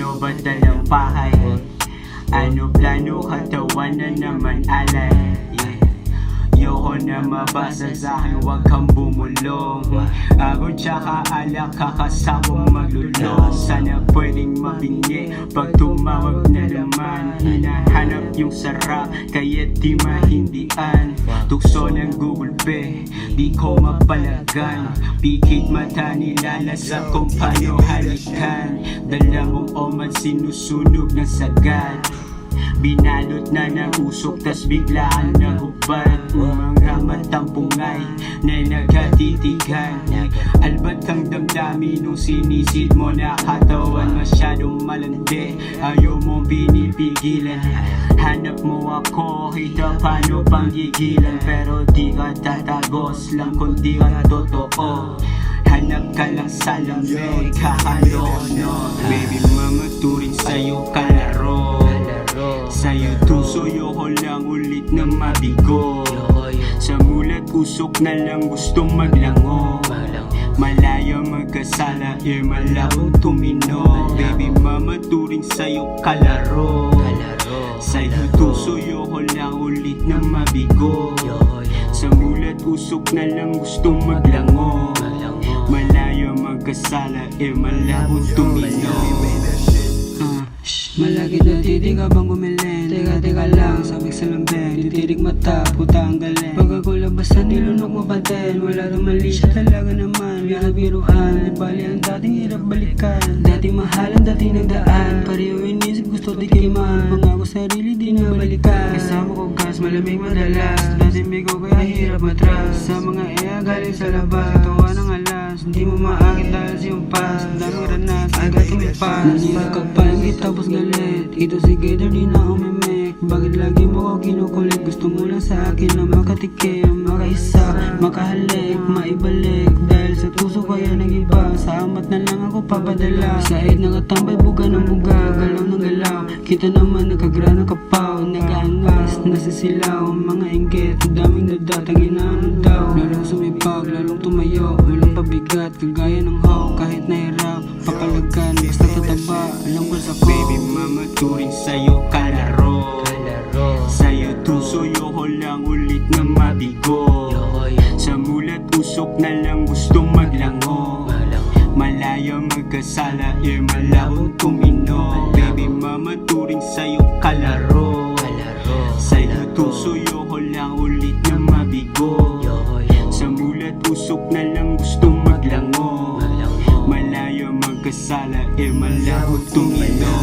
Ano ba talampahay? Ano plano, katawan na naman alay? Yoko na mabasa sa akin, huwag kang bumulong. Ako tsaka alak, kakasakong maglulong. Sana pwedeng mabingi pag tumawag na naman. Hinahanap yung sarap, kaya di mahindian. Tukso ng Google Pay, di ko mapalagan. Pikit mata nilalasa kung paano halikan. Dala mong omad, sinusunog ng sagad. Binalot na ng usok, tas biglaan nagubad. Mga matang pungay na nagkatitigan. Albat kang damdamin nung sinisid mo na katawan. Masyadong malandi, ayaw mong pinipigilan. Hanap mo ako, kita paano pang gigilan. Pero di ka tatagos lang kung di ka totoo. Hanap ka lang sa lamig, kakalono. Baby mama, turing sa'yo kalaro. Sa'yo tuso, yoko lang ulit na mabigo. Sa mulat usok na lang gustong maglango. Malaya magkasala, malabong tumino. Baby mama, turing sa'yo kalaro. Sa'yo tuso, yoko lang ulit na mabigo. Sa mulat usok na lang gustong maglango. Malaya magkasala, malabong tumino. Malaki na titig habang gumiling. Teka lang, sabik sa lambing. Titirig mata, puta ang galing. Pag ako labas na nilunok mo pa din. Wala rin mali siya talaga naman. May kabiruan, bali ang dating hirap balikan. Dati mahalan, dati nagdaan. Pareho inisip, gusto tikiman. Pangako sarili, di na balikan. Kasama ko gas, malamig madalas. Dati bigo kaya hirap matras. Sa mga iya galing sa labas. Tawa ng alas, hindi mo maakit dahil siyong pas. Daming ranas, agad tumipas. Nanira ka pa, hindi tapos galit. Ito si Gator, di na umimik. Bakit lagi mo ako kinukulit? Gusto mo lang sa akin na makatikim, makaisa, makahalik, maibalik. Dahil sa tuso kaya nag-iba. Sa amat na lang ako papadala. Sa ed nakatambay, buga ng buga, galaw ng galaw. Kita naman nagkagra ng kapaw. Nag-aangas, nasisilaw, mga inggit. Daming dadatang inaano daw. Lalong sumipag, lalong tumayo. Walang pabigat, kagaya ng hawk. Kahit nahirap, papalagan, basta tataba. Alam ko sa Baby mama, turing sa'yo kalaro. Sa'yo tuso, yoko lang ulit na mabigo. Sa mulat usok na lang gustong maglango. Malaya magkasala, malabong tumino. Baby mama, turing sa'yo kalaro. Sa'yo tuso, yoko lang ulit na mabigo. Sa mulat usok na lang gustong maglango. Malaya magkasala, malabong tumino.